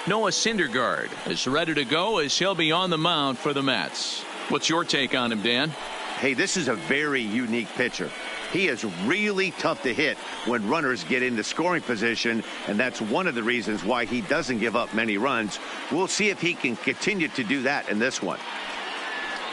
Noah Syndergaard is ready to go as he'll be on the mound for the Mets. What's your take on him, Dan? Hey, this is a very unique pitcher. He is really tough to hit when runners get into scoring position, and that's one of the reasons why he doesn't give up many runs. We'll see if he can continue to do that in this one.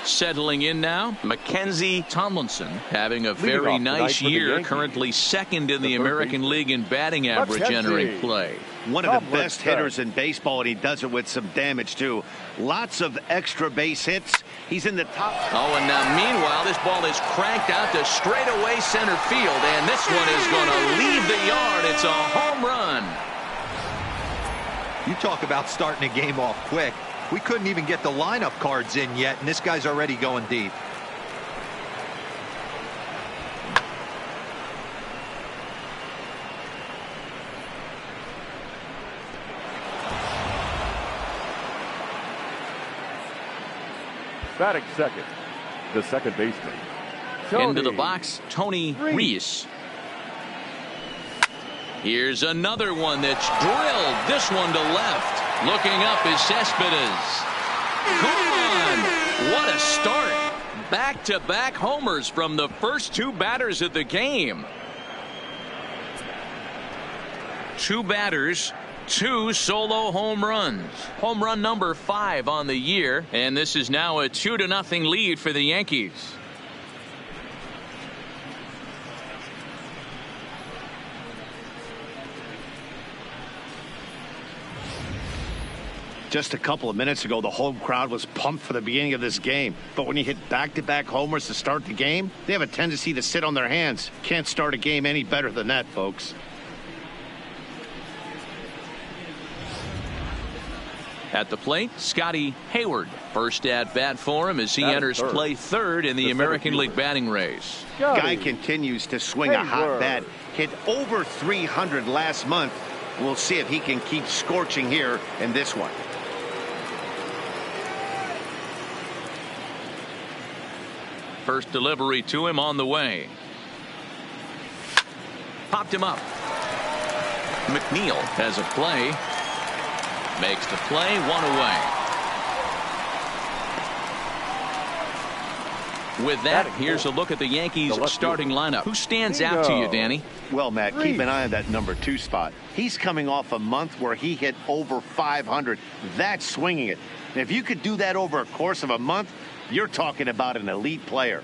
Settling in now, Mackenzie Tomlinson having a very nice year, currently second in the American League in batting average entering play. One of the best hitters in baseball, and he does it with some damage too. Lots of extra base hits. He's in the top. Oh, and now meanwhile, this ball is cranked out to straightaway center field, and this one is going to leave the yard. It's a home run. You talk about starting a game off quick. We couldn't even get the lineup cards in yet, and this guy's already going deep. Batting second, the second baseman. Into the box, Tony Reese. Here's another one that's drilled. This one to left. Looking up is Cespedes. Come on! What a start. Back-to-back homers from the first two batters of the game. Two batters, two solo home runs. Home run number 5 on the year, and this is now a 2-0 lead for the Yankees. Just a couple of minutes ago, the home crowd was pumped for the beginning of this game. But when you hit back-to-back homers to start the game, they have a tendency to sit on their hands. Can't start a game any better than that, folks. At the plate, Scotty Hayward. First at bat for him as he enters play third in the American League batting race. Guy continues to swing a hot bat. Hit over 300 last month. We'll see if he can keep scorching here in this one. First delivery to him on the way. Popped him up. McNeil has a play. Makes the play, 1 away. With that, here's a look at the Yankees starting lineup. Who stands out to you, Danny? Well, Matt, keep an eye on that number 2 spot. He's coming off a month where he hit over 500. That's swinging it. And if you could do that over a course of a month, you're talking about an elite player.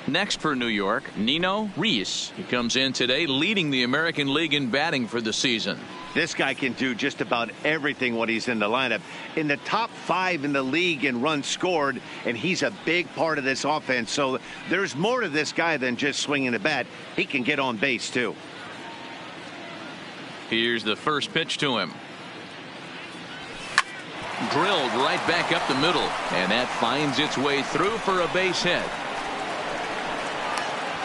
Next for New York, Nino Reese. He comes in today leading the American League in batting for the season. This guy can do just about everything when he's in the lineup. In the top 5 in the league in runs scored, and he's a big part of this offense. So there's more to this guy than just swinging the bat. He can get on base, too. Here's the first pitch to him. Drilled right back up the middle, and that finds its way through for a base hit.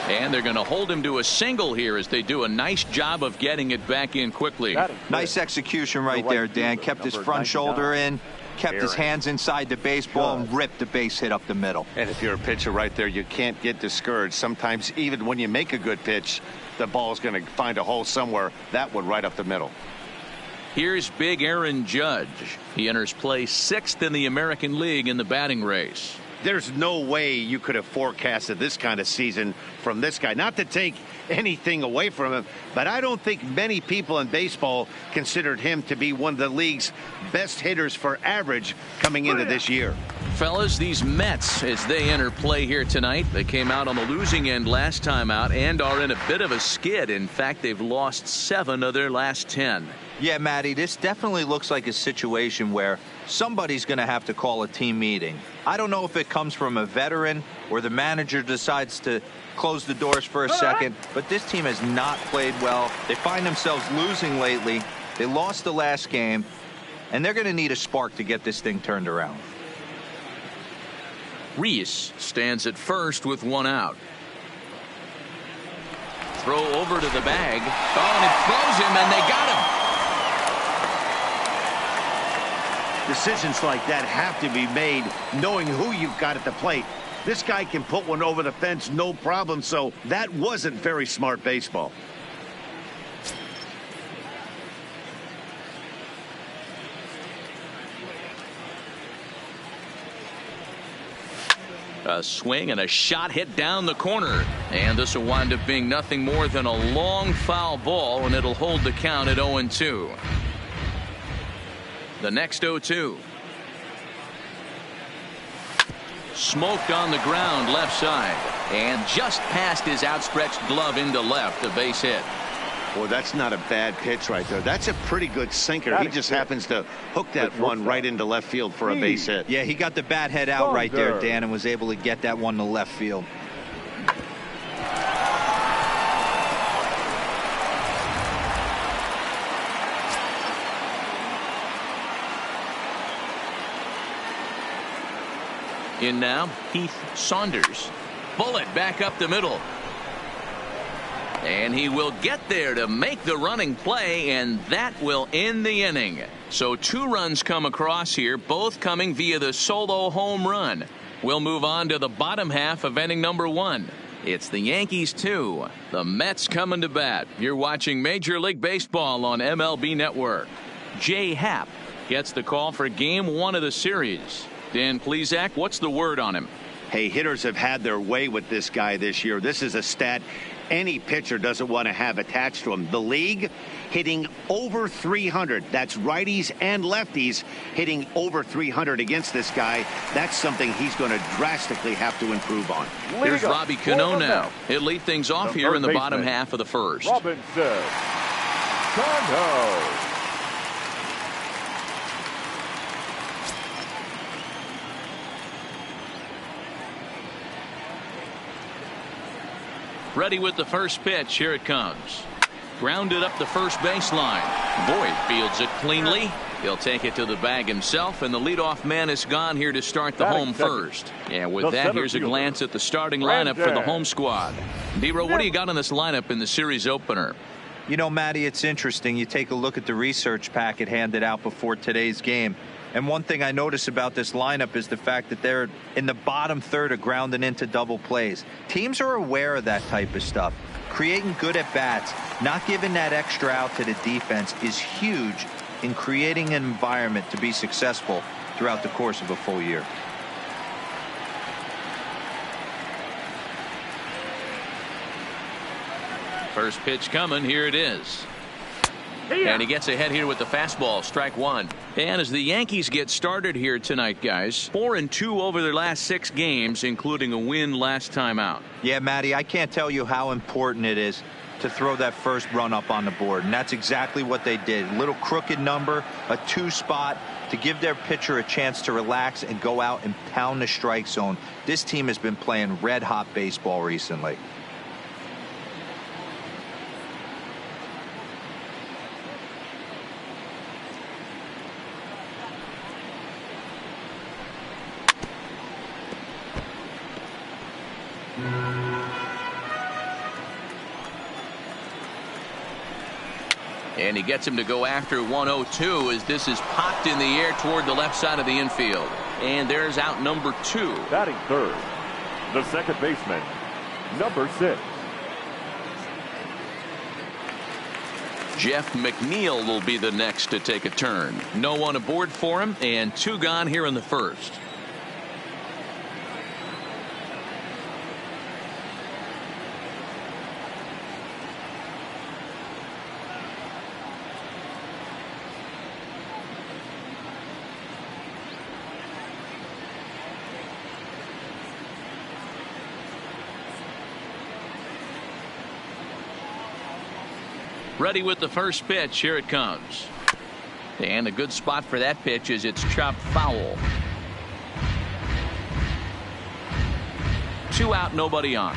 And they're going to hold him to a single here as they do a nice job of getting it back in quickly. Nice execution right there, Dan. Kept his front shoulder in, kept his hands inside the baseball, and ripped the base hit up the middle. And if you're a pitcher right there, you can't get discouraged. Sometimes even when you make a good pitch, the ball's going to find a hole somewhere. That one right up the middle. Here's big Aaron Judge. He enters play 6th in the American League in the batting race. There's no way you could have forecasted this kind of season from this guy. Not to take anything away from him, but I don't think many people in baseball considered him to be one of the league's best hitters for average coming into this year. Fellas, these Mets, as they enter play here tonight, they came out on the losing end last time out and are in a bit of a skid. In fact, they've lost 7 of their last 10. Yeah, Matty, this definitely looks like a situation where somebody's going to have to call a team meeting. I don't know if it comes from a veteran or the manager decides to close the doors for a second, but this team has not played well. They find themselves losing lately. They lost the last game, and they're going to need a spark to get this thing turned around. Reese stands at first with 1 out. Throw over to the bag. Oh, and it throws him, and they got him. Decisions like that have to be made knowing who you've got at the plate. This guy can put one over the fence, no problem. So that wasn't very smart baseball. A swing and a shot hit down the corner. And this will wind up being nothing more than a long foul ball, and it'll hold the count at 0-2. The next 0-2. Smoked on the ground left side. And just past his outstretched glove into left, a base hit. Well, that's not a bad pitch right there. That's a pretty good sinker. He just happens to hook that one right into left field for a base hit. Yeah, he got the bat head out right there, Dan, and was able to get that one to left field. In now, Heath Saunders. Bullet back up the middle. And he will get there to make the running play, and that will end the inning. So 2 runs come across here, both coming via the solo home run. We'll move on to the bottom half of inning number 1. It's the Yankees 2, the Mets coming to bat. You're watching Major League Baseball on MLB Network. Jay Happ gets the call for game 1 of the series. Dan Plesac, what's the word on him? Hey, hitters have had their way with this guy this year. This is a stat any pitcher doesn't want to have attached to him. The league hitting over 300. That's righties and lefties hitting over 300 against this guy. That's something he's going to drastically have to improve on. Here's Robbie Cano now. He'll lead things off here in the bottom half of the first. Robinson Cano. Ready with the first pitch. Here it comes. Grounded up the first baseline. Boyd fields it cleanly. He'll take it to the bag himself, and the leadoff man is gone here to start the home first. And with that, here's a glance at the starting lineup for the home squad. D-Row, what do you got on this lineup in the series opener? You know, Matty, it's interesting. You take a look at the research packet handed out before today's game. And one thing I notice about this lineup is the fact that they're in the bottom third of grounding into double plays. Teams are aware of that type of stuff. Creating good at-bats, not giving that extra out to the defense is huge in creating an environment to be successful throughout the course of a full year. First pitch coming. Here it is. And he gets ahead here with the fastball. Strike 1. And as the Yankees get started here tonight, guys, 4-2 over their last 6 games, including a win last time out. Yeah, Matty, I can't tell you how important it is to throw that first run up on the board. And that's exactly what they did. A little crooked number, a 2 spot to give their pitcher a chance to relax and go out and pound the strike zone. This team has been playing red hot baseball recently. And he gets him to go after 1-0-2 as this is popped in the air toward the left side of the infield. And there's out number 2. Batting third, the second baseman, number 6. Jeff McNeil will be the next to take a turn. No one aboard for him, and 2 gone here in the first. Ready with the first pitch. Here it comes. And a good spot for that pitch is it's chopped foul. 2 out, nobody on.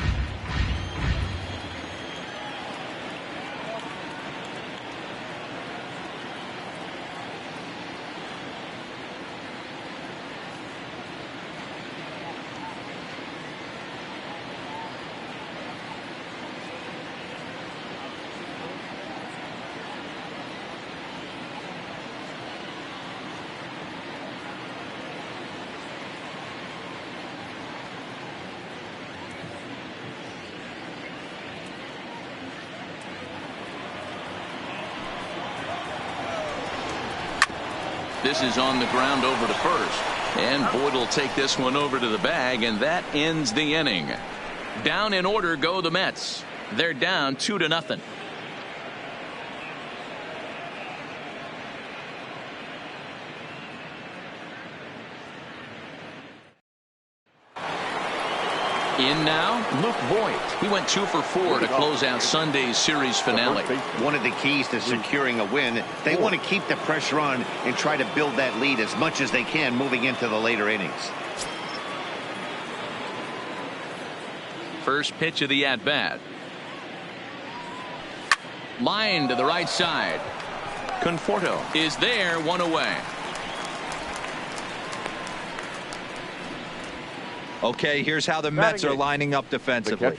This is on the ground over to first. And Boyd will take this one over to the bag, and that ends the inning. Down in order go the Mets. They're down 2-0. In now, Luke Voigt. He went 2 for 4 to close out Sunday's series finale. One of the keys to securing a win, they want to keep the pressure on and try to build that lead as much as they can moving into the later innings. First pitch of the at-bat. Line to the right side. Conforto is there, 1 away. Okay, here's how the Mets are lining up defensively.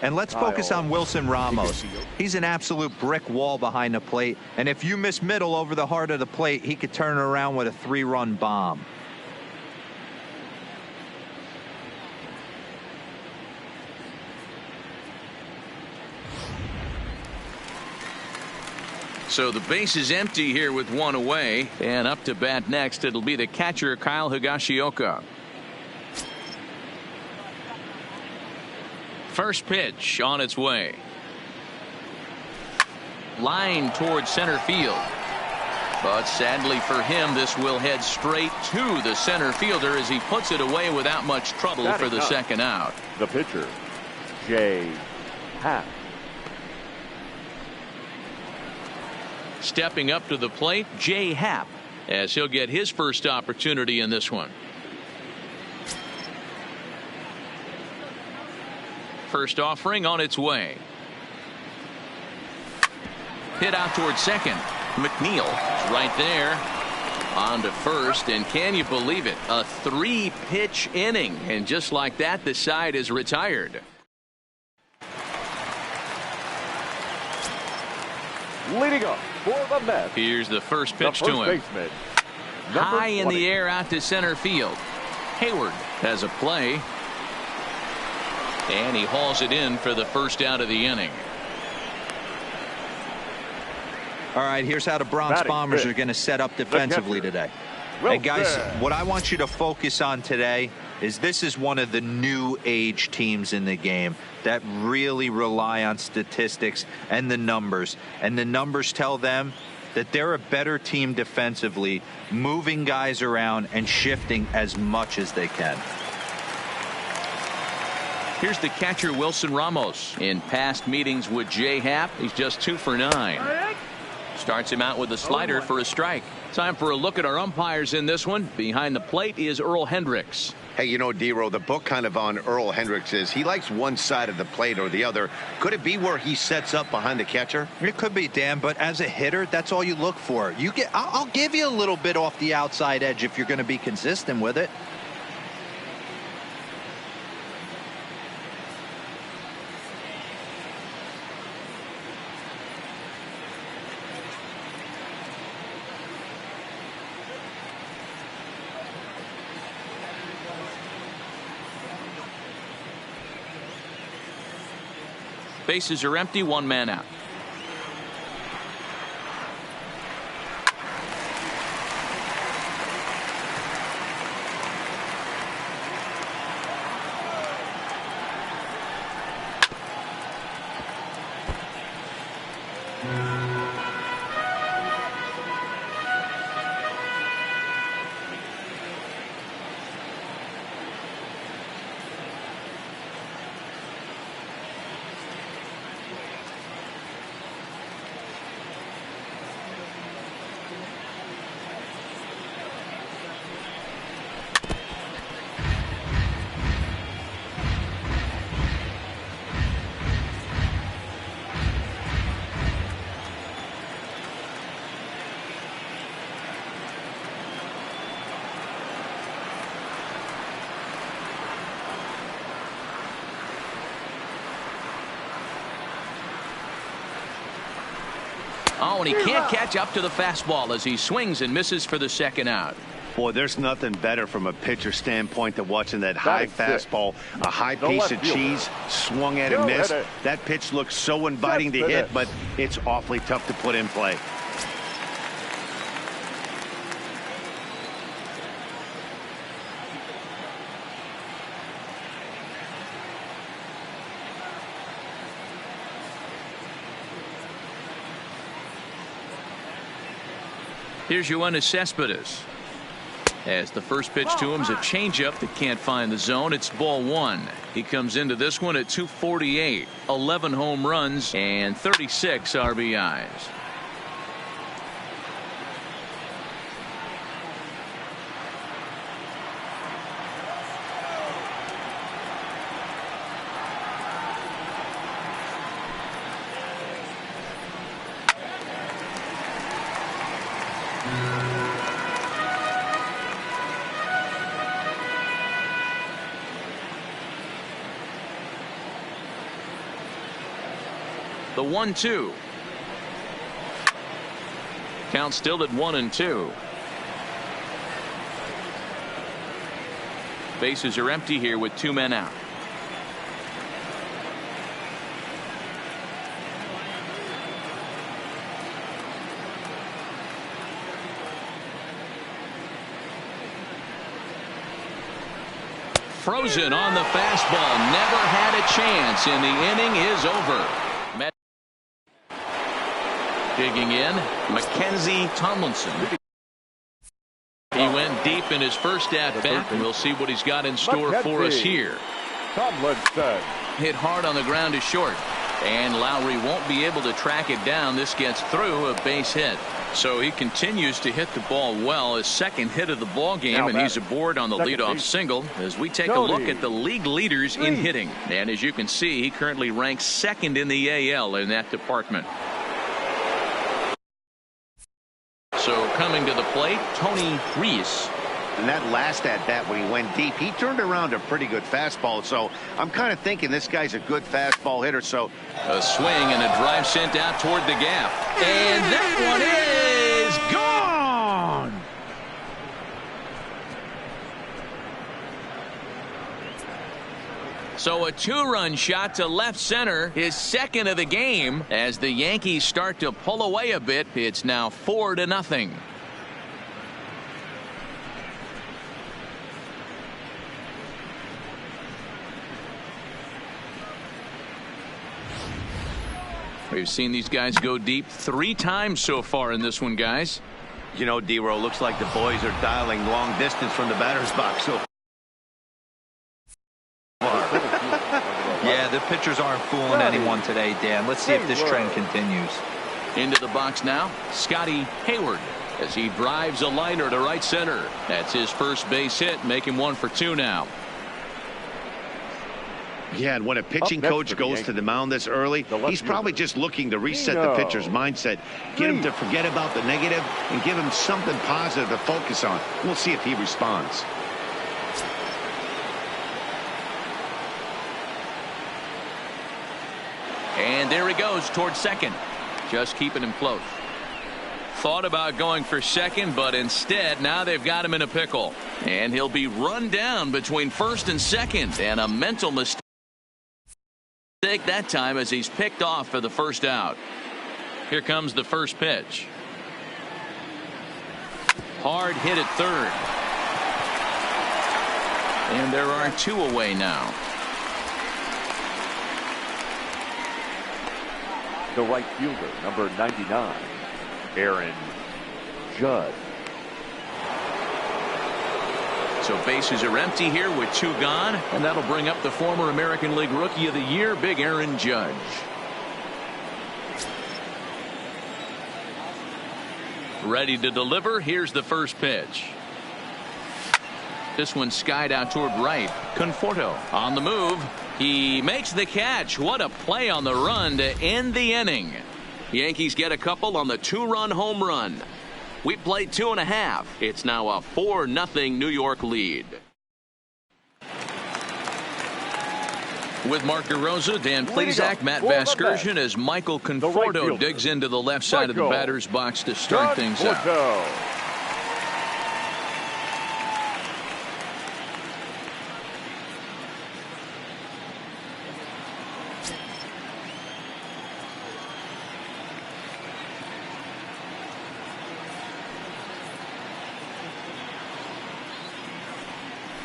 And let's focus on Wilson Ramos. He's an absolute brick wall behind the plate. And if you miss middle over the heart of the plate, he could turn it around with a 3-run bomb. So the base is empty here with 1 away. And up to bat next, it'll be the catcher, Kyle Higashioka. First pitch on its way. Line towards center field. But sadly for him, this will head straight to the center fielder as he puts it away without much trouble for the second out. The pitcher, Jay Happ. Stepping up to the plate, Jay Happ, as he'll get his first opportunity in this one. First offering on its way. Hit out towards second. McNeil is right there. On to first, and can you believe it? A 3-pitch inning, and just like that, the side is retired. Leading up for the Mets. Here's the first pitch to him. Baseman, high in 20. the air out to center field. Hayward has a play. And he hauls it in for the first out of the inning. All right, here's how the Bronx Bombers are going to set up defensively today. And guys, what I want you to focus on today is this is one of the new age teams in the game that really rely on statistics and the numbers. And the numbers tell them that they're a better team defensively, moving guys around and shifting as much as they can. Here's the catcher, Wilson Ramos. In past meetings with Jay Happ, he's just 2 for 9. Starts him out with a slider for a strike. Time for a look at our umpires in this one. Behind the plate is Earl Hendricks. Hey, you know, D-Row, the book kind of on Earl Hendricks is he likes one side of the plate or the other. Could it be where he sets up behind the catcher? It could be, Dan, but as a hitter, that's all you look for. I'll give you a little bit off the outside edge if you're going to be consistent with it. Bases are empty, 1 man out. Oh, and he can't catch up to the fastball as he swings and misses for the second out. Boy, there's nothing better from a pitcher standpoint than watching that high fastball, a high piece of cheese, swung at and missed. That pitch looks so inviting to hit, but it's awfully tough to put in play. Here's Yoenis Cespedes. As the first pitch to him is a changeup that can't find the zone. It's ball one. He comes into this one at 248. 11 home runs and 36 RBIs. The 1-2. Count still at 1-2. Bases are empty here with 2 men out. Frozen on the fastball. Never had a chance, and the inning is over. Digging in, Mackenzie Tomlinson. He went deep in his first at-bat, and we'll see what he's got in store for us here. Tomlinson. Hit hard on the ground is short, and Lowry won't be able to track it down. This gets through, a base hit. So he continues to hit the ball well. His second hit of the ball game, and he's aboard on the leadoff single as we take a look at the league leaders in hitting. And as you can see, he currently ranks second in the AL in that department. So coming to the plate, Tony Reese. And that last at-bat when he went deep, he turned around a pretty good fastball. So I'm kind of thinking this guy's a good fastball hitter. So a swing and a drive sent out toward the gap. And that one is gone. So a 2-run shot to left center, his second of the game. As the Yankees start to pull away a bit, it's now 4-0. We've seen these guys go deep 3 times so far in this one, guys. You know, D-Row, looks like the boys are dialing long distance from the batter's box. So yeah, the pitchers aren't fooling anyone today, Dan. Let's see if this trend continues. Into the box now, Scotty Hayward, as he drives a liner to right center. That's his first base hit, making 1 for 2 now. Yeah, and when a pitching coach goes to the mound this early, he's probably just looking to reset the pitcher's mindset, get him to forget about the negative, and give him something positive to focus on. We'll see if he responds. And there he goes towards second, just keeping him close. Thought about going for second, but instead now they've got him in a pickle, and he'll be run down between first and second, and a mental mistake that time as he's picked off for the first out. Here comes the first pitch. Hard hit at third, and there are 2 away now. The right fielder, number 99, Aaron Judge. So bases are empty here with 2 gone, and that'll bring up the former American League Rookie of the Year, Big Aaron Judge. Ready to deliver. Here's the first pitch. This one skied out toward right. Conforto on the move. He makes the catch. What a play on the run to end the inning. Yankees get a couple on the 2-run home run. We played 2.5. It's now a 4-0 New York lead. With Mark DeRosa, Dan Plesac, Matt Vasgersian, as Michael Conforto digs into the left side of the batter's box to start things out.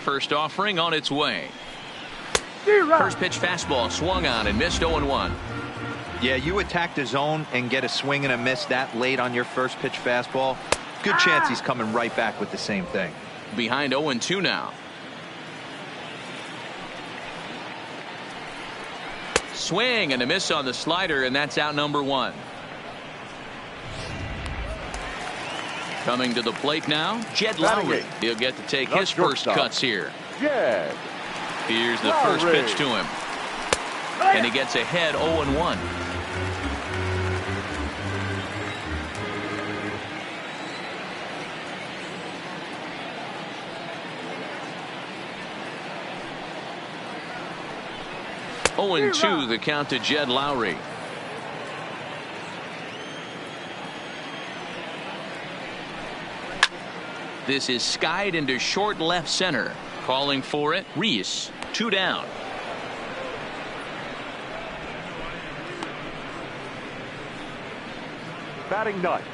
First offering on its way. First pitch fastball swung on and missed 0-1. Yeah, you attack the zone and get a swing and a miss that late on your first pitch fastball. Good chance he's coming right back with the same thing. Behind 0-2 now. Swing and a miss on the slider, and that's out number 1. Coming to the plate now, Jed Lowry. He'll get to take his first cuts here. Jed. Here's the first pitch to him. And he gets ahead 0-1. Oh, and 2 the count to Jed Lowry. This is skied into short left center. Calling for it, Reese. 2 down. Batting ninth.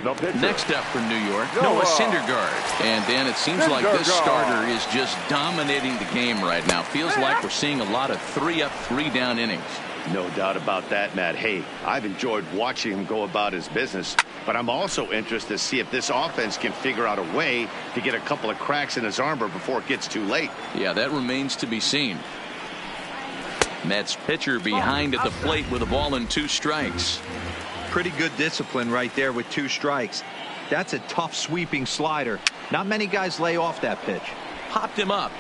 The pitcher. Next up from New York, Noah Syndergaard. And Dan, it seems like this starter is just dominating the game right now. Feels like we're seeing a lot of 3-up, 3-down innings. No doubt about that, Matt. Hey, I've enjoyed watching him go about his business, but I'm also interested to see if this offense can figure out a way to get a couple of cracks in his armor before it gets too late. Yeah, that remains to be seen. Mets pitcher behind at the plate with a ball and 2 strikes. Pretty good discipline right there with 2 strikes. That's a tough sweeping slider. Not many guys lay off that pitch. Popped him up.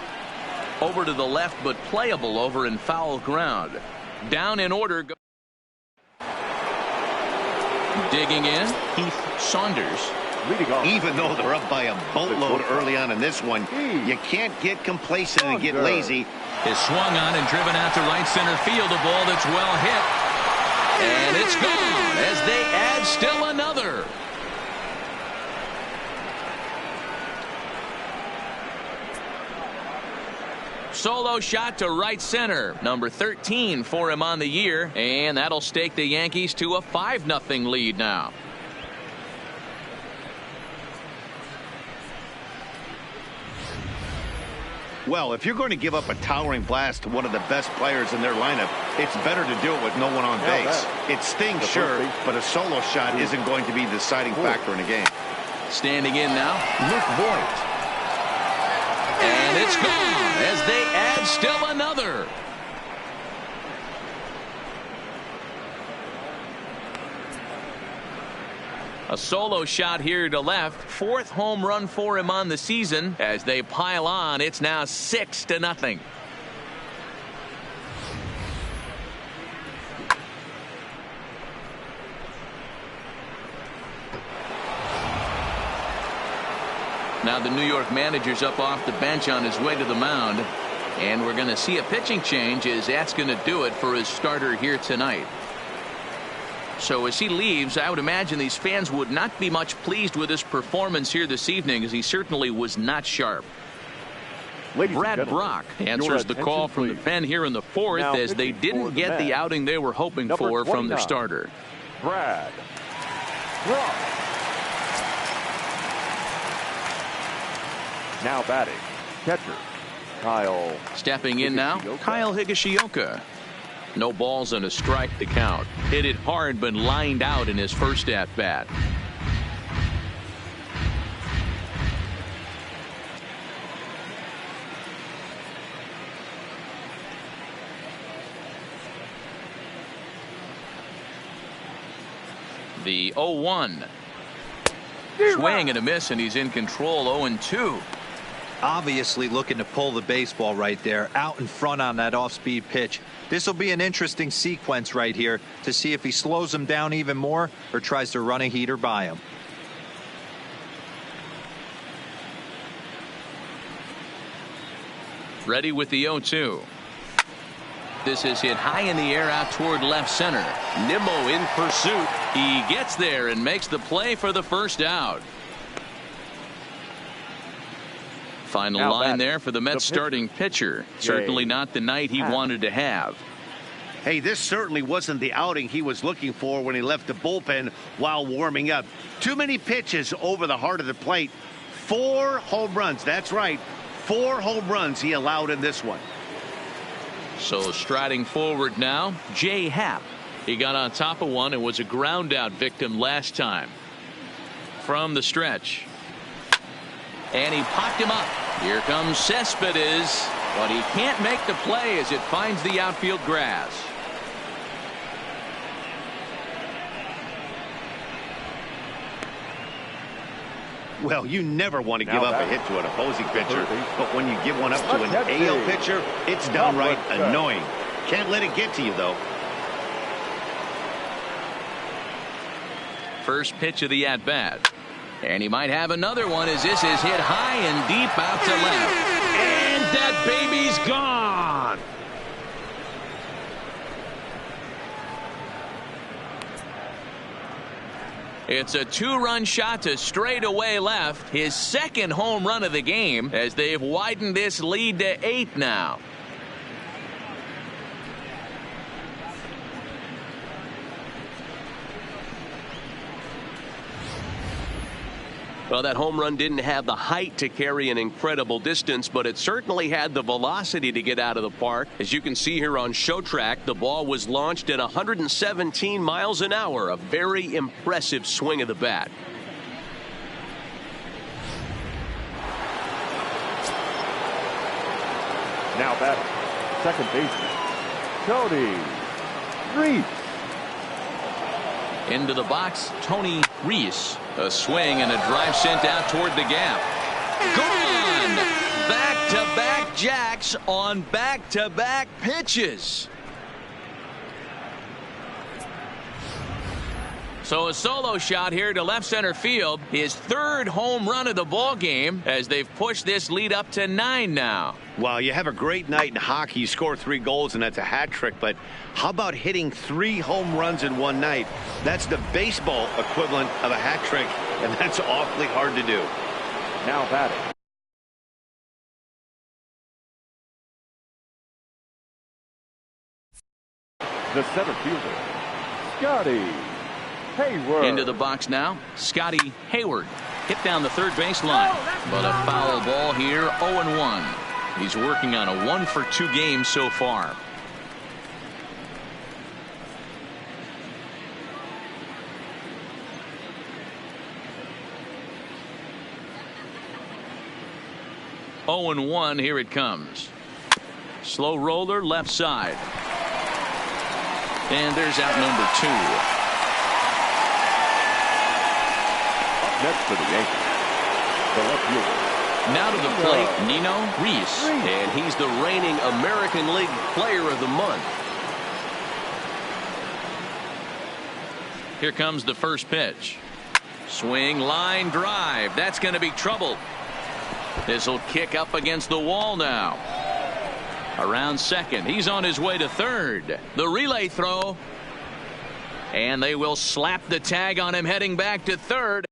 Over to the left, but playable over in foul ground. Down in order. Digging in, Heath Saunders. Even though they're up by a boatload early on in this one, you can't get complacent and get lazy. Is swung on and driven out to right center field. A ball that's well hit. And it's gone as they add still another. Solo shot to right center. Number 13 for him on the year. And that'll stake the Yankees to a 5-0 lead now. Well, if you're going to give up a towering blast to one of the best players in their lineup, it's better to do it with no one on base. It stings, sure, but a solo shot isn't going to be the deciding factor in a game. Standing in now, Luke Voigt. And it's gone as they add still another. A solo shot here to left. 4th home run for him on the season. As they pile on, it's now 6-0. Now the New York manager's up off the bench on his way to the mound. And we're going to see a pitching change as that's going to do it for his starter here tonight. So as he leaves, I would imagine these fans would not be much pleased with his performance here this evening, as he certainly was not sharp. Brad Brock answers the call from the pen here in the 4th, as they didn't get the outing they were hoping for from their starter. Brad Brock. Now batting, catcher Kyle. Stepping in now, Kyle Higashioka. No balls and a strike to count. Hit it hard, but lined out in his first at-bat. The 0-1. Swing and a miss, and he's in control. 0-2. Obviously looking to pull the baseball right there, out in front on that off-speed pitch. This will be an interesting sequence right here to see if he slows him down even more or tries to run a heater by him. Ready with the 0-2. This is hit high in the air out toward left center. Nimmo in pursuit. He gets there and makes the play for the first out. Final line there for the Mets starting pitcher. Certainly not the night he wanted to have. Hey, this certainly wasn't the outing he was looking for when he left the bullpen while warming up. Too many pitches over the heart of the plate. 4 home runs. That's right. 4 home runs he allowed in this one. So striding forward now, Jay Happ. He got on top of one and was a ground out victim last time. from the stretch. And he popped him up. Here comes Cespedes, but he can't make the play as it finds the outfield grass. Well, you never want to give up a hit to an opposing pitcher, but when you give one up to an AL pitcher, it's downright annoying. Can't let it get to you, though. First pitch of the at-bat. And he might have another one as this is hit high and deep out to left. And that baby's gone. It's a two-run shot to straightaway left. His second home run of the game as they've widened this lead to 8 now. Well, that home run didn't have the height to carry an incredible distance, but it certainly had the velocity to get out of the park. As you can see here on Show Track, the ball was launched at 117 miles an hour. A very impressive swing of the bat. Now batting, second baseman, Tony Reese. Into the box, Tony Reese. A swing and a drive sent out toward the gap. Gone! Back-to-back jacks on back-to-back pitches. So a solo shot here to left center field. His third home run of the ball game as they've pushed this lead up to 9 now. Well, you have a great night in hockey. You score 3 goals, and that's a hat trick. But how about hitting 3 home runs in one night? That's the baseball equivalent of a hat trick, and that's awfully hard to do. Now batting, the center fielder, Scotty Hayward. Into the box now, Scotty Hayward. Hit down the third base line, but a foul ball here, 0-1. He's working on a 1-for-2 game so far. Oh and 1, here it comes. Slow roller left side. And there's out number 2. Up next for the Yankees, the left fielder. Now to the plate, Nino Reese. And he's the reigning American League Player of the Month. Here comes the first pitch. Swing, line drive. That's going to be trouble. This will kick up against the wall now. Around second. He's on his way to third. The relay throw. And they will slap the tag on him heading back to third.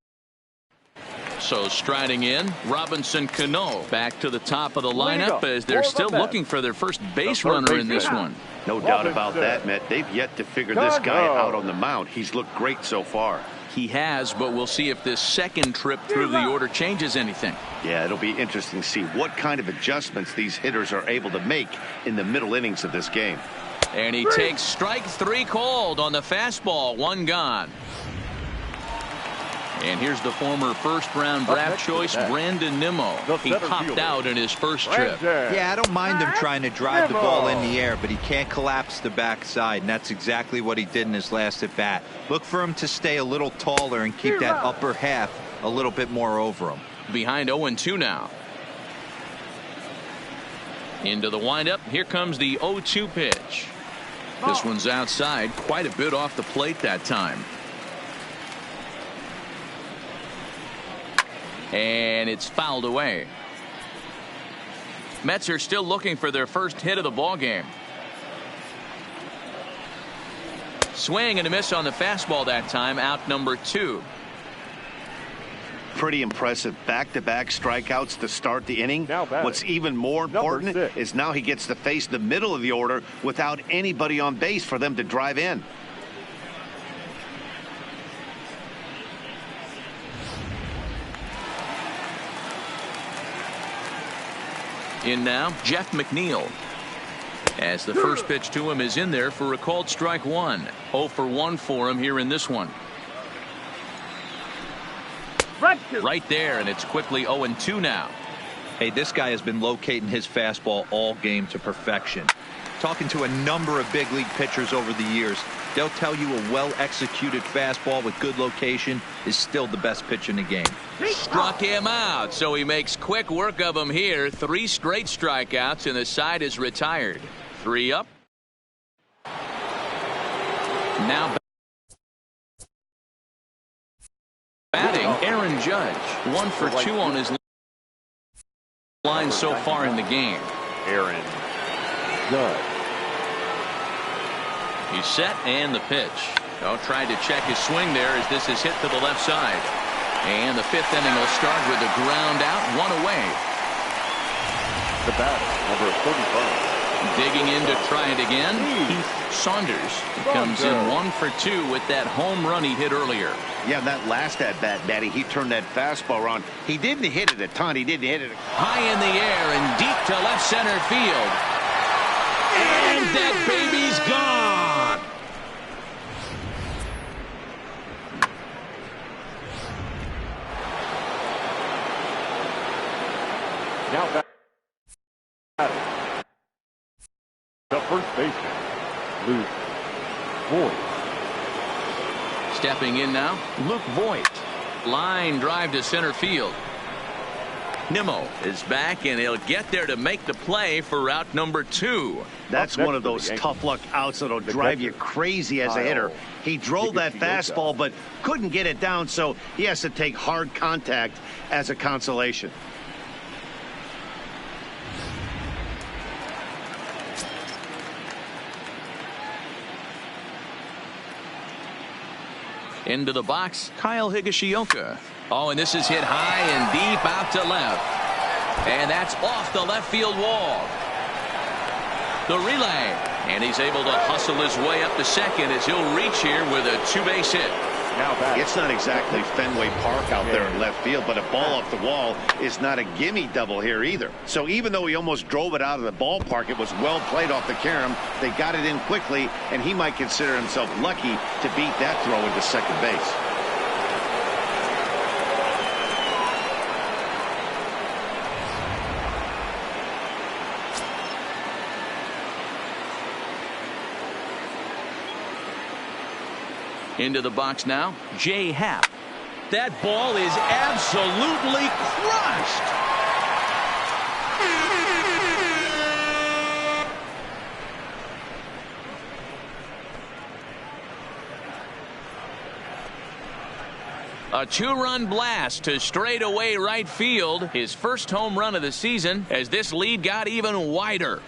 So striding in, Robinson Cano back to the top of the lineup as they're still looking for their first base runner in this one. No doubt about that, Matt. They've yet to figure this guy out on the mound. He's looked great so far. He has, but we'll see if this second trip through the order changes anything. Yeah, it'll be interesting to see what kind of adjustments these hitters are able to make in the middle innings of this game. And he takes strike 3 called on the fastball. 1 gone. And here's the former first-round draft choice, Brandon Nimmo. He popped out in his first trip. Yeah, I don't mind him trying to drive the ball in the air, but he can't collapse the backside, and that's exactly what he did in his last at-bat. Look for him to stay a little taller and keep that upper half a little bit more over him. Behind 0-2 now. Into the windup. Here comes the 0-2 pitch. This one's outside, quite a bit off the plate that time. And it's fouled away. Mets are still looking for their first hit of the ball game. Swing and a miss on the fastball that time. Out number 2. Pretty impressive back-to-back strikeouts to start the inning. What's even more important is now he gets to face the middle of the order without anybody on base for them to drive in. In now, Jeff McNeil. As the first pitch to him is in there for a called strike 1. 0 for 1 for him here in this one. right there, and it's quickly 0-2 now. Hey, this guy has been locating his fastball all game to perfection. Talking to a number of big league pitchers over the years, they'll tell you a well-executed fastball with good location is still the best pitch in the game. Struck him out, so he makes quick work of him here. 3 straight strikeouts, and the side is retired. 3 up. Now batting, Aaron Judge. 1 for 2 on his line so far in the game. Aaron Judge. He's set, and the pitch. Tried to check his swing there as this is hit to the left side. And the 5th inning will start with a ground out, 1 away. The batter, number 35. Digging in to try it again, Heath Saunders. He comes in 1 for 2 with that home run he hit earlier. Yeah, that last at-bat, Daddy, he turned that fastball around. He didn't hit it a ton. He didn't hit it. High in the air and deep to left center field. And that baby's gone. Now batting. The first baseman, Luke Voigt. Stepping in now, Luke Voigt. Line drive to center field. Nimmo is back, and he'll get there to make the play for route number 2. That's one of those tough luck outs that'll drive you crazy as a hitter. He drove that fastball, but couldn't get it down, so he has to take hard contact as a consolation. Into the box, Kyle Higashioka. And this is hit high and deep out to left. And that's off the left field wall. The relay. And he's able to hustle his way up to second as he'll reach here with a 2-base hit. Now it's not exactly Fenway Park out there in left field, but a ball off the wall is not a gimme double here either. So even though he almost drove it out of the ballpark, it was well played off the carom. They got it in quickly, and he might consider himself lucky to beat that throw into second base. Into the box now, Jay Happ. That ball is absolutely crushed. A 2-run blast to straightaway right field. His first home run of the season as this lead got even wider.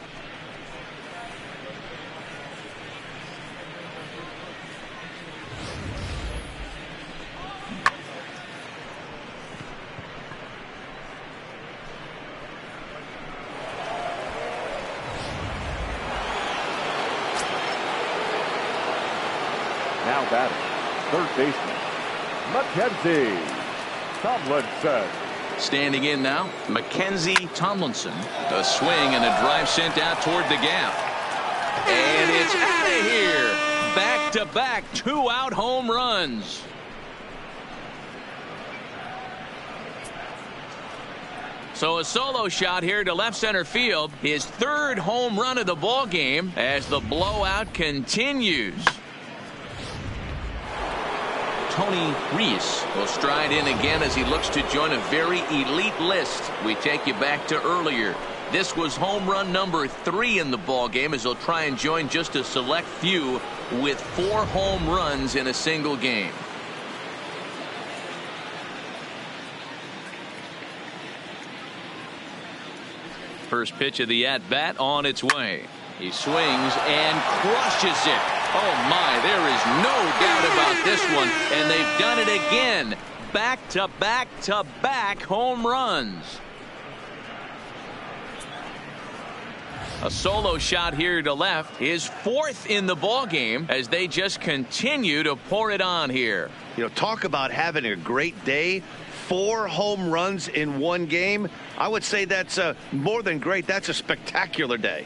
Now batting, third baseman, Mackenzie Tomlinson. Standing in now, Mackenzie Tomlinson. A swing and a drive sent out toward the gap. And it's out of here. Back-to-back 2-out home runs. So a solo shot here to left center field. His 3rd home run of the ball game as the blowout continues. Tony Reese will stride in again as he looks to join a very elite list. We take you back to earlier. This was home run number 3 in the ball game as he'll try and join just a select few with 4 home runs in a single game. First pitch of the at-bat on its way. He swings and crushes it. Oh my, there is no doubt about this one. And they've done it again. Back-to-back-to-back home runs. A solo shot here to left. His 4th in the ball game as they just continue to pour it on here. You know, talk about having a great day. 4 home runs in one game. I would say that's more than great. That's a spectacular day.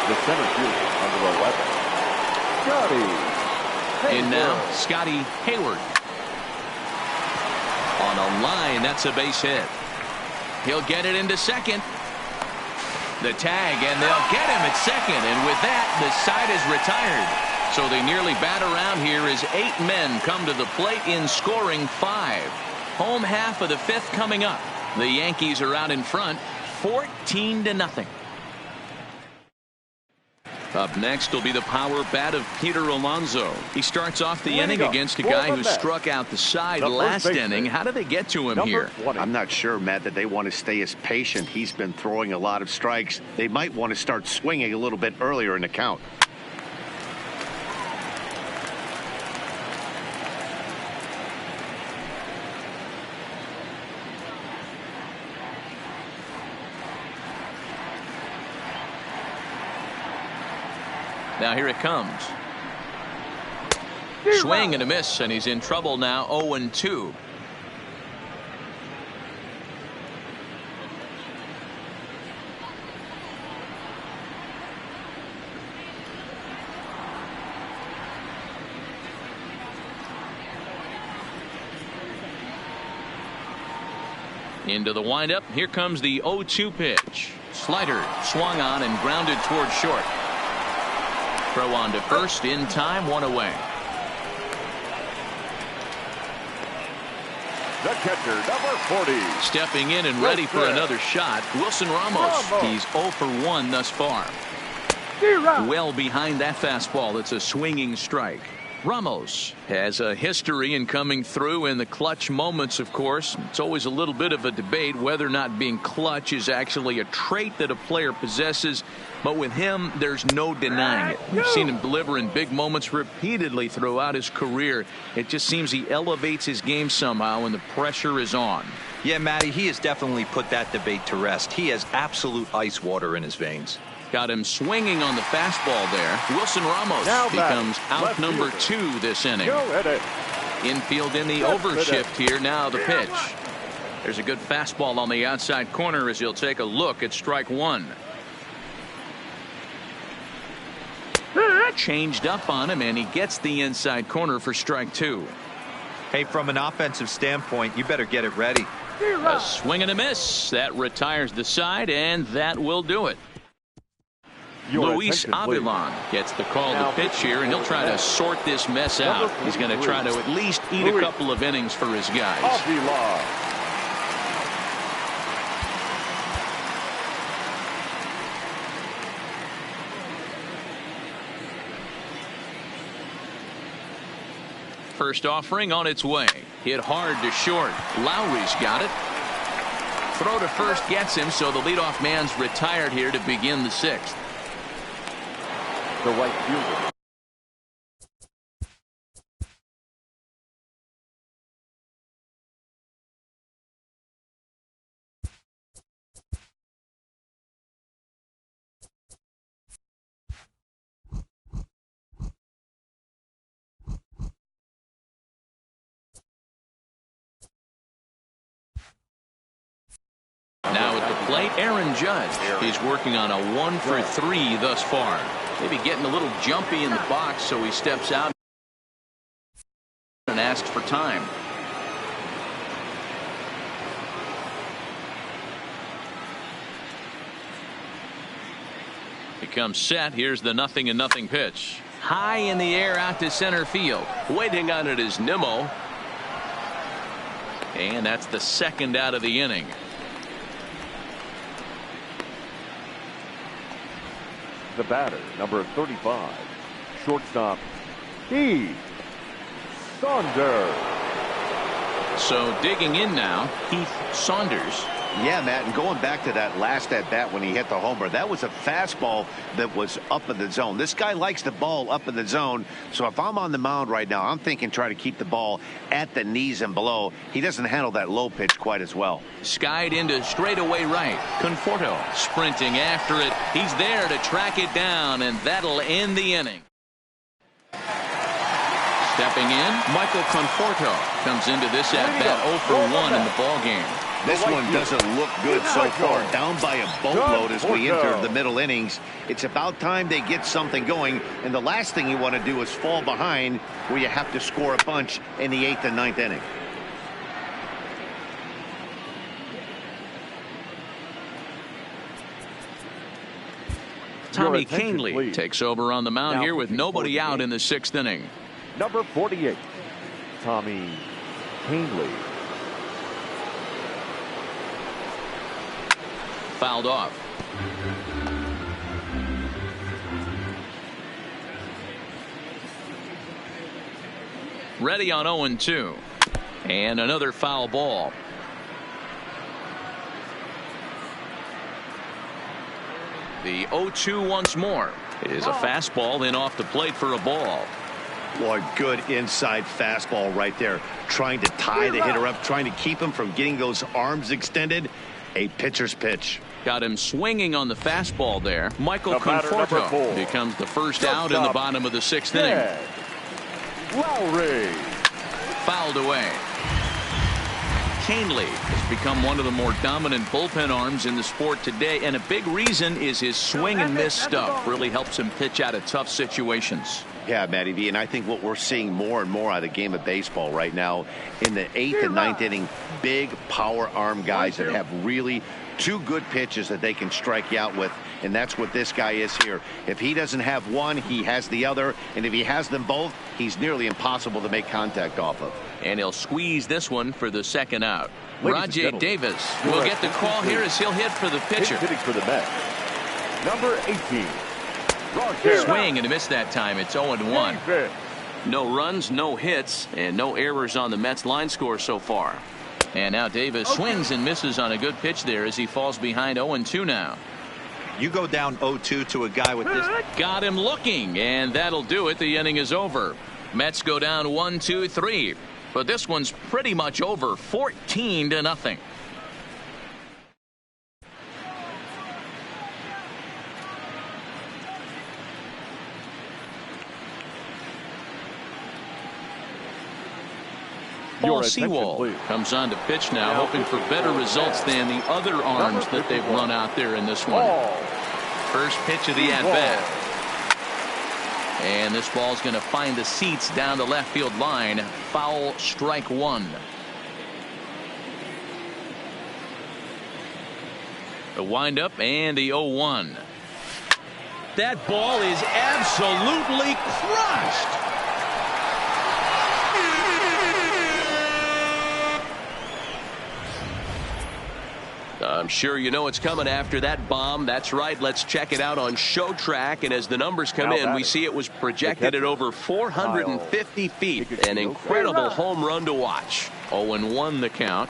The center fielder under 11. Scotty In now, Hayward. Scotty Hayward. On a line, that's a base hit. He'll get it into second. The tag, and they'll get him at second. And with that, the side is retired. So they nearly bat around here as 8 men come to the plate in scoring 5. Home half of the 5th coming up. The Yankees are out in front, 14-0. Up next will be the power bat of Peter Alonso. He starts off the inning against a guy who struck out the side last inning. How did they get to him here? I'm not sure, Matt, that they want to stay as patient. He's been throwing a lot of strikes. They might want to start swinging a little bit earlier in the count. Now here it comes. Swing and a miss, and he's in trouble now. 0-2. Into the windup. Here comes the 0-2 pitch. Slider swung on and grounded toward short. Throw on to first in time, 1 away. The catcher, number 40. Stepping in and ready for another shot, Wilson Ramos. He's 0 for 1 thus far. Well behind that fastball. It's a swinging strike. Ramos has a history in coming through in the clutch moments, of course. It's always a little bit of a debate whether or not being clutch is actually a trait that a player possesses. But with him, there's no denying it. We've seen him deliver in big moments repeatedly throughout his career. It just seems he elevates his game somehow when the pressure is on. Yeah, Matty, he has definitely put that debate to rest. He has absolute ice water in his veins. Got him swinging on the fastball there. Wilson Ramos becomes out number 2 this inning. Infield in the overshift here. Now the pitch. There's a good fastball on the outside corner as he'll take a look at strike 1. Changed up on him, and he gets the inside corner for strike 2. Hey, from an offensive standpoint, you better get it ready. A swing and a miss. That retires the side, and that will do it. Luis Avilan gets the call to pitch here, and he'll try to sort this mess out. He's going to try to at least eat a couple of innings for his guys. First offering on its way. Hit hard to short. Lowry's got it. Throw to first gets him, so the leadoff man's retired here to begin the 6th. The right fielder. Now at the plate, Aaron Judge. He's working on a 1 for 3 thus far. Maybe getting a little jumpy in the box, so he steps out and asks for time. He comes set. Here's the 0-0 pitch. High in the air out to center field. Waiting on it is Nimmo. And that's the 2nd out of the inning. The batter, number 35, shortstop, Heath Saunders. So digging in now, Heath Saunders. Yeah, Matt, and going back to that last at bat when he hit the homer, that was a fastball that was up in the zone. This guy likes the ball up in the zone, so if I'm on the mound right now, I'm thinking try to keep the ball at the knees and below. He doesn't handle that low pitch quite as well. Skied into straightaway right. Conforto sprinting after it. He's there to track it down, and that'll end the inning. Stepping in, Michael Conforto comes into this at bat 0 for 1 in the ball game. This one doesn't look good so far. Down by a boatload as we enter the middle innings. It's about time they get something going, and the last thing you want to do is fall behind where you have to score a bunch in the 8th and 9th inning. Tommy Canely takes over on the mound here with nobody out in the 6th inning. Number 48, Tommy Canely. Fouled off. Ready on 0-2. And another foul ball. The 0-2 once more is a fastball, then off the plate for a ball. Boy, good inside fastball right there. Trying to tie the hitter up, trying to keep him from getting those arms extended. A pitcher's pitch. Got him swinging on the fastball there. Michael Conforto becomes the first out in the bottom of the 6th inning. Lowry. Fouled away. Canely has become one of the more dominant bullpen arms in the sport today, and a big reason is his swing and miss stuff. Really helps him pitch out of tough situations. Yeah, Matty V, and I think what we're seeing more and more out of the game of baseball right now in the 8th and 9th inning, big power arm guys that have really two good pitches that they can strike you out with, and that's what this guy is here. If he doesn't have one, he has the other, and if he has them both, he's nearly impossible to make contact off of. And he'll squeeze this one for the 2nd out. Rajay Davis will get the call here as he'll hit for the pitcher. Hitting for the Mets, number 18. Swing and a miss that time. It's 0-1. No runs, no hits, and no errors on the Mets line score so far. And now Davis swings and misses on a good pitch there as he falls behind 0-2 now. You go down 0-2 to a guy with this. Got him looking, and that'll do it. The inning is over. Mets go down 1-2-3. But this one's pretty much over, 14-0. Paul Sewell comes on to pitch now, hoping for better results than the other arms that they've run out there in this one. First pitch of the at-bat. And this ball's going to find the seats down the left field line. Foul, strike one. The windup and the 0-1. That ball is absolutely crushed. I'm sure you know it's coming after that bomb. That's right. Let's check it out on Show Track. And as the numbers come in, we see it was projected at over 450 feet. An incredible home run to watch. 0-1 the count.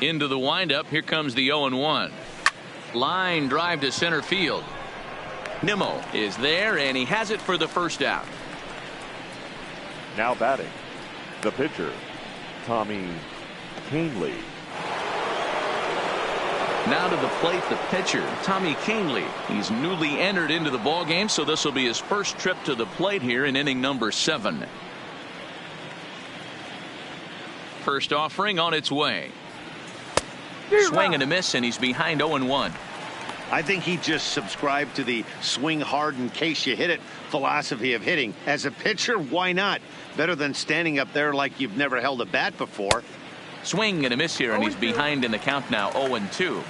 Into the windup. Here comes the 0-1. Line drive to center field. Nimmo is there, and he has it for the first out. Now batting, the pitcher, Tommy Canely. Now to the plate, the pitcher, Tommy Canely. He's newly entered into the ball game, so this will be his first trip to the plate here in inning number 7. First offering on its way. Swing and a miss, and he's behind 0-1. I think he just subscribed to the swing hard in case you hit it philosophy of hitting. As a pitcher, why not? Better than standing up there like you've never held a bat before. Swing and a miss here, and he's behind in the count now, 0-2.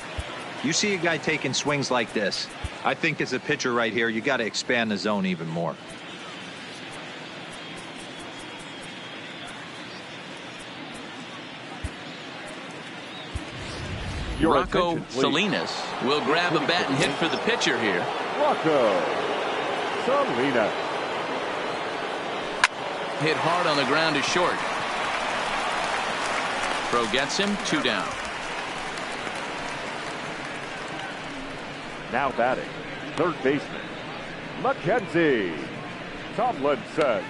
You see a guy taking swings like this. I think as a pitcher right here, you got to expand the zone even more. Rocco Salinas will grab a bat and hit for the pitcher here. Rocco Salinas. Hit hard on the ground to short. Throw gets him, 2 down. Now batting, third baseman, Mackenzie Tomlinson.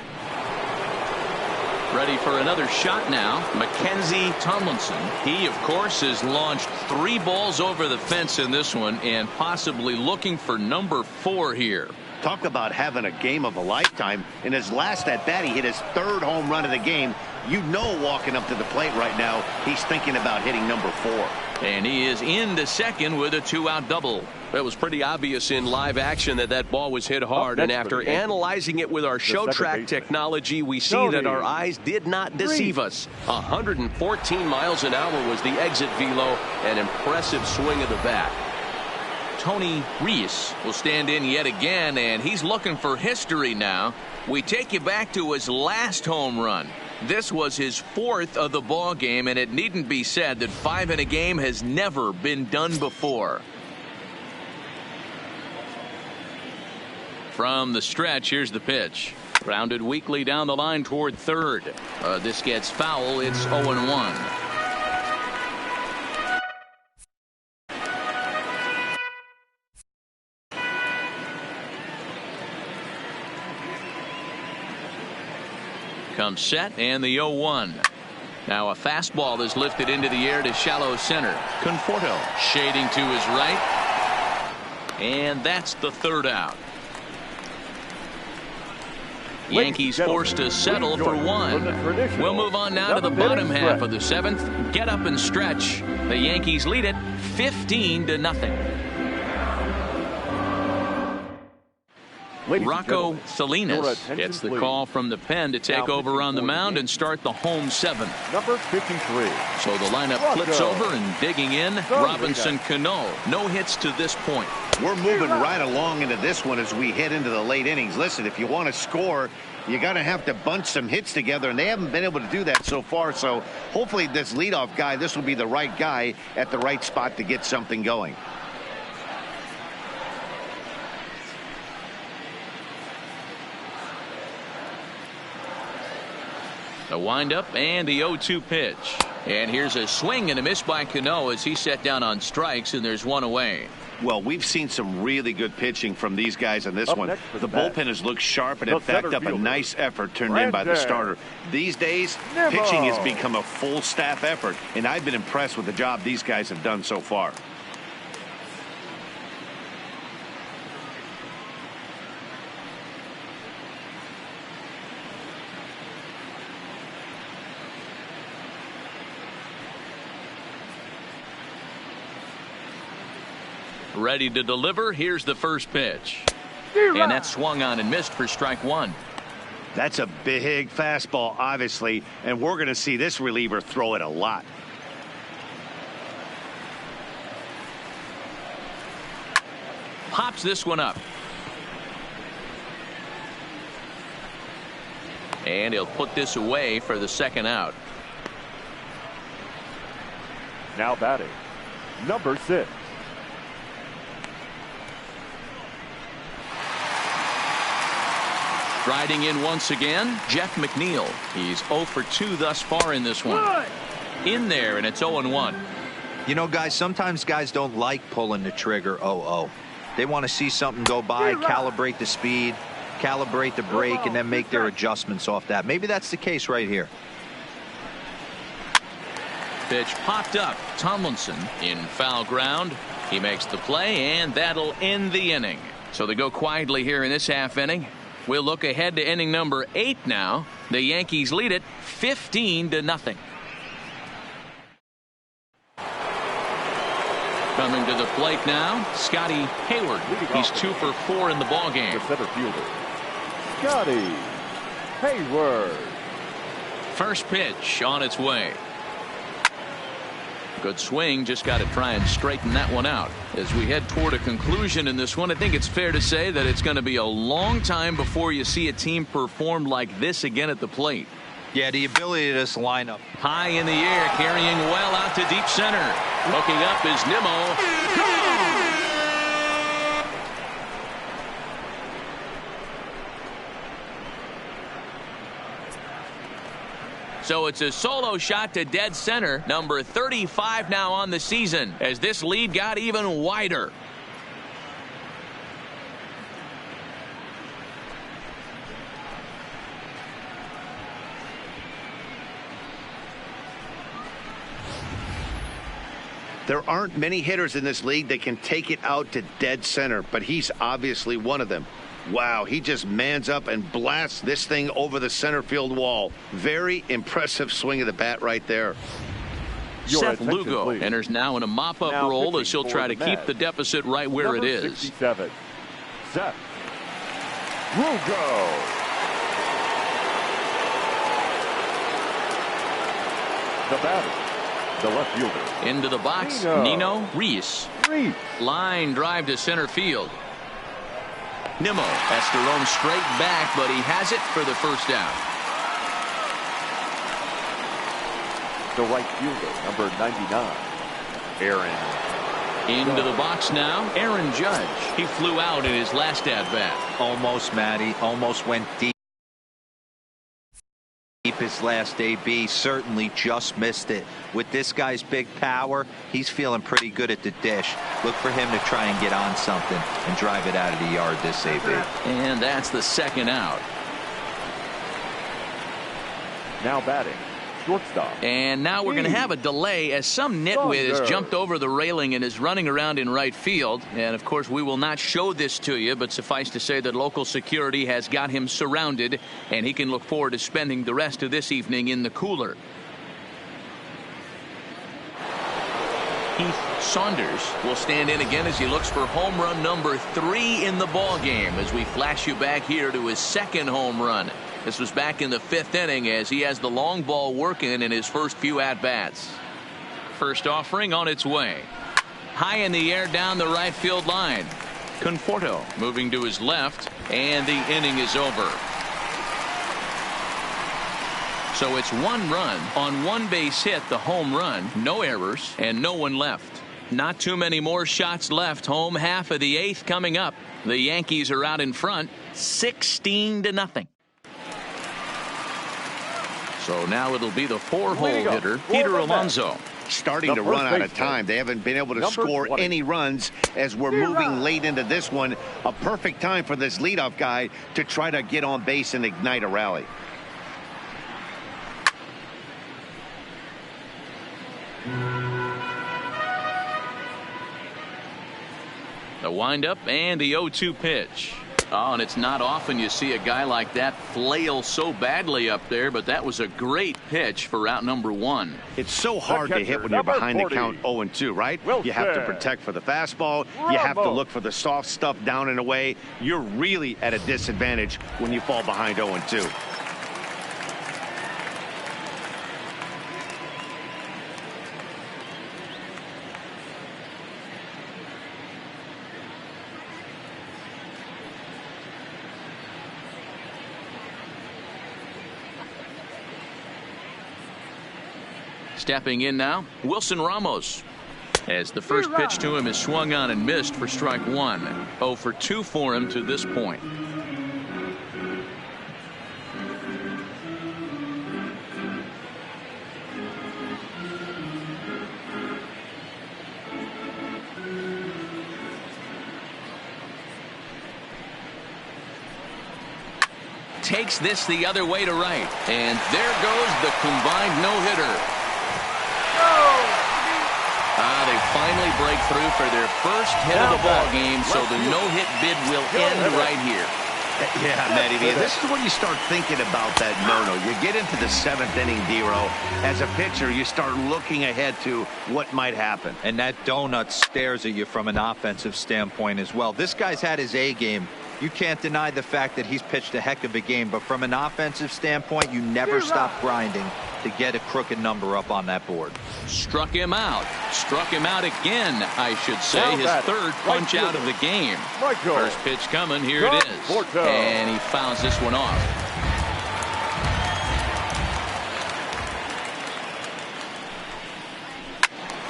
Ready for another shot now. Mackenzie Tomlinson. He, of course, has launched 3 balls over the fence in this one and possibly looking for number 4 here. Talk about having a game of a lifetime. In his last at bat, he hit his 3rd home run of the game. You know, walking up to the plate right now, he's thinking about hitting number 4. And he is into second with a 2-out double. It was pretty obvious in live action that ball was hit hard, and after analyzing it with our show track technology, we see that our eyes did not deceive us. 114 miles an hour was the exit velo, an impressive swing of the bat. Tony Reese will stand in yet again, and he's looking for history now. We take you back to his last home run. This was his 4th of the ball game, and it needn't be said that 5 in a game has never been done before. From the stretch, here's the pitch. Grounded weakly down the line toward third. This gets foul. It's 0-1. Comes set, and the 0-1. Now a fastball is lifted into the air to shallow center. Conforto shading to his right. And that's the 3rd out. Yankees forced to settle for 1. We'll move on now to the bottom half of the 7th. Get up and stretch. The Yankees lead it 15-0. Rocco Salinas gets the call from the pen to take over on the mound and start the home 7th. Number 53. So the lineup flips over, and digging in, Robinson Cano. No hits to this point. We're moving right along into this one as we head into the late innings. Listen, if you want to score, you got to have to bunch some hits together, and they haven't been able to do that so far. So hopefully this leadoff guy, this will be the right guy at the right spot to get something going. The windup and the 0-2 pitch. And here's a swing and a miss by Cano as he set down on strikes, and there's 1 away. Well, we've seen some really good pitching from these guys in this one. The bullpen has looked sharp and have backed up a nice effort turned in by the starter. These days, pitching has become a full staff effort, and I've been impressed with the job these guys have done so far. Ready to deliver. Here's the first pitch. And that's swung on and missed for strike 1. That's a big fastball, obviously, and we're going to see this reliever throw it a lot. Pops this one up. And he'll put this away for the 2nd out. Now batting, number 6. Striding in once again, Jeff McNeil. He's 0 for 2 thus far in this one. In there, and it's 0-1. You know, guys, sometimes guys don't like pulling the trigger 0-0. They want to see something go by, calibrate the speed, calibrate the brake, and then make their adjustments off that. Maybe that's the case right here. Pitch popped up. Tomlinson in foul ground. He makes the play, and that'll end the inning. So they go quietly here in this half inning. We'll look ahead to inning number 8 now. The Yankees lead it 15-0. Coming to the plate now, Scotty Hayward. He's 2 for 4 in the ballgame. The center fielder, Scotty Hayward. First pitch on its way. Good swing, just got to try and straighten that one out. As we head toward a conclusion in this one, I think it's fair to say that it's going to be a long time before you see a team perform like this again at the plate. Yeah, the ability of this lineup. High in the air, carrying well out to deep center. Looking up is Nimmo. So it's a solo shot to dead center. Number 35 now on the season as this lead got even wider. There aren't many hitters in this league that can take it out to dead center, but he's obviously one of them. Wow, he just mans up and blasts this thing over the center field wall. Very impressive swing of the bat right there. Seth Lugo enters now in a mop-up role as he'll try to keep the deficit right where it is. 67, Seth Lugo. The batter, the left fielder. Into the box, Nino Reese. Line drive to center field. Nimmo has to roam straight back, but he has it for the first out. The right fielder, number 99, Aaron. Into the box now, Aaron Judge. He flew out in his last at-bat. Almost, Matty. Almost went deep. His last AB, certainly just missed it. With this guy's big power, he's feeling pretty good at the dish. Look for him to try and get on something and drive it out of the yard this AB. And that's the second out. Now batting, shortstop. And now we're going to have a delay as some nitwit has jumped over the railing and is running around in right field. And of course we will not show this to you, but suffice to say that local security has got him surrounded and he can look forward to spending the rest of this evening in the cooler. Heath Saunders will stand in again as he looks for home run number 3 in the ball game as we flash you back here to his second home run. This was back in the 5th inning as he has the long ball working in his first few at-bats. First offering on its way. High in the air down the right field line. Conforto moving to his left, and the inning is over. So it's 1 run on 1 base hit, the home run, no errors, and no one left. Not too many more shots left. Home half of the 8th coming up. The Yankees are out in front, 16-0. So now it'll be the 4-hole hitter, Peter Alonso. Starting to run out of time. They haven't been able to score any runs as we're moving late into this one. A perfect time for this leadoff guy to try to get on base and ignite a rally. The windup and the 0-2 pitch. Oh, and it's not often you see a guy like that flail so badly up there, but that was a great pitch for out number 1. It's so hard to hit when you're behind the count 0-2, right? You have to protect for the fastball. You have to look for the soft stuff down and away. You're really at a disadvantage when you fall behind 0-2. Stepping in now, Wilson Ramos. As the first pitch to him is swung on and missed for strike 1. 0 for 2 for him to this point. Takes this the other way to right. And there goes the combined no-hitter. They finally break through for their first hit of the ball game, so the no-hit bid will end right here. Yeah, Matty, this is when you start thinking about that no-no. You get into the 7th inning, D-Row. As a pitcher, you start looking ahead to what might happen. And that donut stares at you from an offensive standpoint as well. This guy's had his A game. You can't deny the fact that he's pitched a heck of a game, but from an offensive standpoint, you never stop grinding to get a crooked number up on that board. Struck him out. Struck him out again, I should say. His third punch out of the game. First pitch coming. Here it is. And he fouls this one off.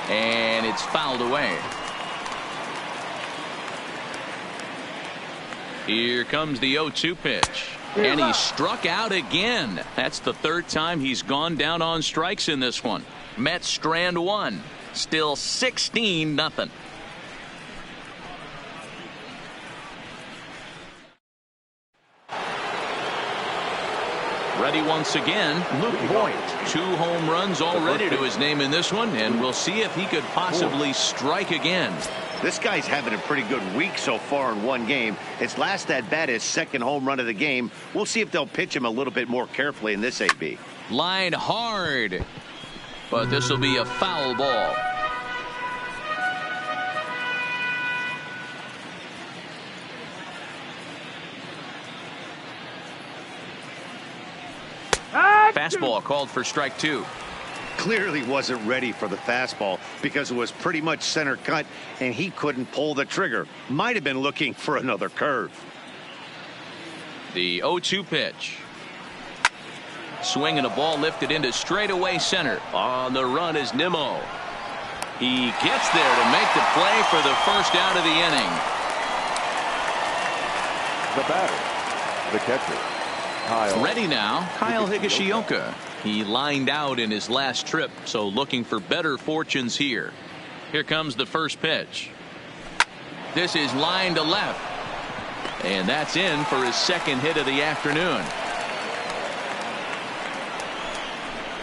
And it's fouled away. Here comes the 0-2 pitch. And he struck out again. That's the 3rd time he's gone down on strikes in this one. Mets strand 1. Still 16-0. Ready once again, Luke Voigt. 2 home runs already to his name in this one, and we'll see if he could possibly strike again. This guy's having a pretty good week so far in one game. His last at bat is 2nd home run of the game. We'll see if they'll pitch him a little bit more carefully in this AB. Line hard, but this will be a foul ball. Fastball called for strike 2. Clearly wasn't ready for the fastball because it was pretty much center cut and he couldn't pull the trigger. Might have been looking for another curve. The 0-2 pitch. Swing and a ball lifted into straightaway center. On the run is Nimmo. He gets there to make the play for the first out of the inning. The batter, the catcher. Ready now, Kyle Higashioka. He lined out in his last trip, so looking for better fortunes here. Here comes the first pitch. This is line to left. And that's in for his 2nd hit of the afternoon.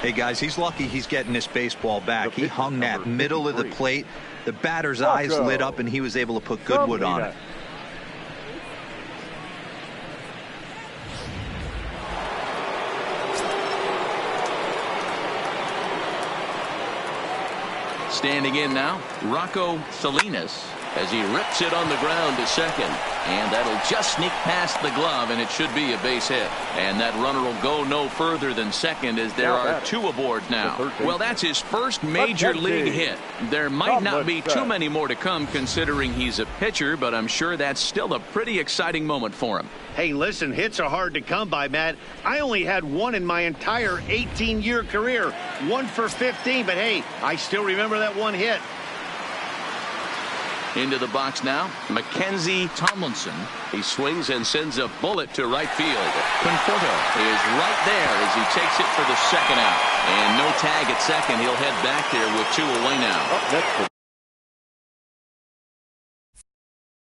Hey, guys, he's lucky he's getting this baseball back. He hung that middle of the plate. The batter's eyes lit up, and he was able to put good wood on it. Standing in now, Rocco Salinas as he rips it on the ground to second. And that'll just sneak past the glove, and it should be a base hit. And that runner will go no further than second as there are 2 aboard now. Well, that's his first major league hit. There might not be too many more to come considering he's a pitcher, but I'm sure that's still a pretty exciting moment for him. Hey, listen, hits are hard to come by, Matt. I only had 1 in my entire 18-year career. 1 for 15, but hey, I still remember that 1 hit. Into the box now, Mackenzie Tomlinson. He swings and sends a bullet to right field. Conforto is right there as he takes it for the 2nd out. And no tag at second. He'll head back there with 2 away now.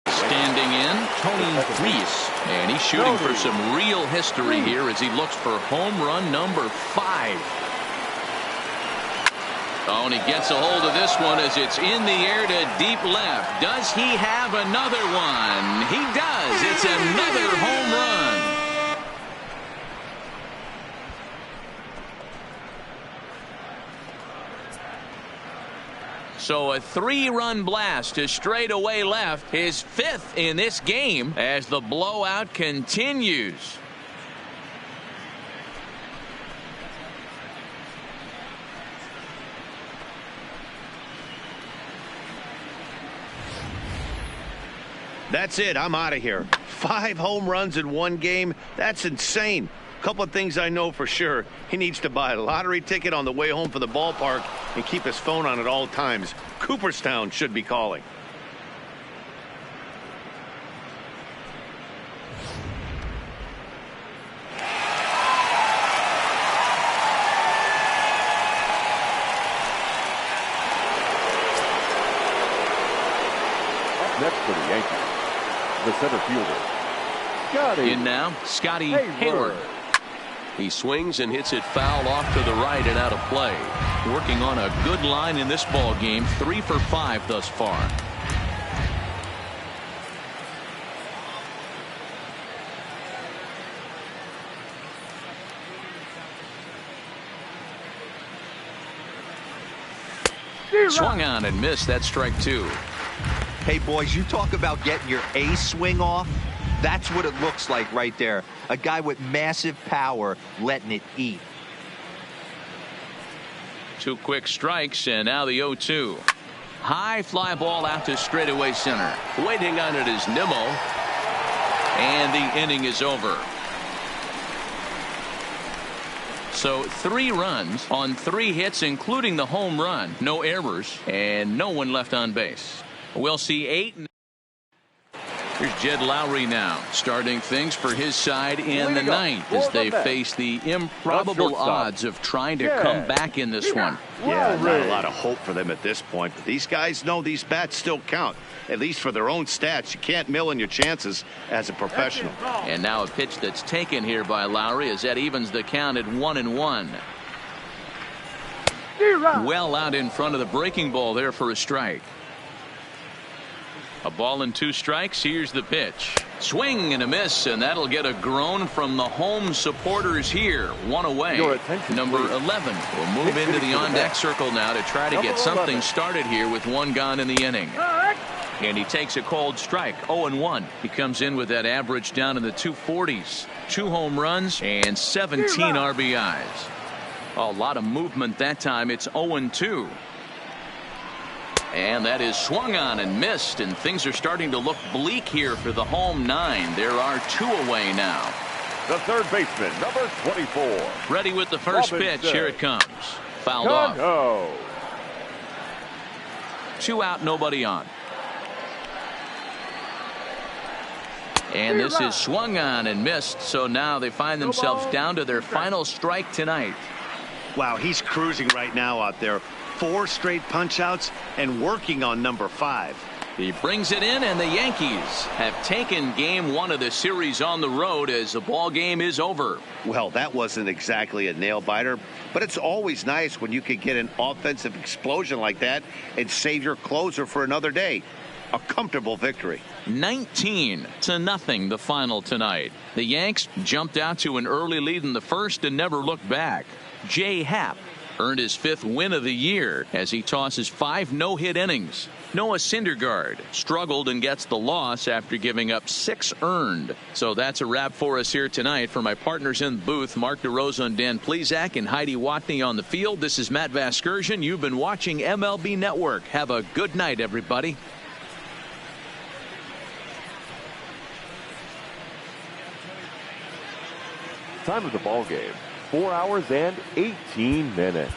Standing in, Tony Reese. And he's shooting for some real history here as he looks for home run number 5. Oh, and he gets a hold of this one as it's in the air to deep left. Does he have another one? He does. It's another home run. So a 3-run blast to straightaway left, his 5th in this game as the blowout continues. That's it. I'm out of here. 5 home runs in 1 game. That's insane. A couple of things I know for sure. He needs to buy a lottery ticket on the way home from the ballpark and keep his phone on at all times. Cooperstown should be calling. Next for the Yankees, the center fielder, in now, Scotty Hayward. He swings and hits it foul off to the right and out of play. Working on a good line in this ball game, 3 for 5 thus far. Swung on and missed. That strike 2. Hey, boys, you talk about getting your A swing off. That's what it looks like right there. A guy with massive power letting it eat. 2 quick strikes, and now the 0-2. High fly ball out to straightaway center. Waiting on it is Nimmo. And the inning is over. So 3 runs on 3 hits, including the home run. No errors, and no one left on base. We'll see 8. Here's Jed Lowry now, starting things for his side in the ninth as they face the improbable odds of trying to come back in this one. Yeah, not a lot of hope for them at this point, but these guys know these bats still count, at least for their own stats. You can't mill in your chances as a professional. And now a pitch that's taken here by Lowry as that evens the count at 1-1. Well out in front of the breaking ball there for a strike. A ball and 2 strikes. Here's the pitch. Swing and a miss, and that'll get a groan from the home supporters here. 1 away. Number 11 will move into the on-deck circle now to try to get something started here with 1 gone in the inning. And he takes a cold strike. 0-1. He comes in with that average down in the 240s. 2 home runs and 17 RBIs. A lot of movement that time. It's 0-2. And that is swung on and missed, and things are starting to look bleak here for the home 9. There are 2 away now. The third baseman, number 24. Ready with the first pitch. Here it comes. Fouled off. 2 out, nobody on. And this is swung on and missed, so now they find themselves down to their final strike tonight. Wow, he's cruising right now out there. 4 straight punch-outs and working on number 5. He brings it in, and the Yankees have taken game 1 of the series on the road as the ball game is over. Well, that wasn't exactly a nail-biter, but it's always nice when you can get an offensive explosion like that and save your closer for another day. A comfortable victory. 19-0 the final tonight. The Yanks jumped out to an early lead in the first and never looked back. Jay Happ earned his 5th win of the year as he tosses 5 no-hit innings. Noah Syndergaard struggled and gets the loss after giving up 6 earned. So that's a wrap for us here tonight. For my partners in the booth, Mark DeRosa and Dan Plesac and Heidi Watney on the field, this is Matt Vasgersian. You've been watching MLB Network. Have a good night, everybody. Time of the ball game, 4 hours and 18 minutes.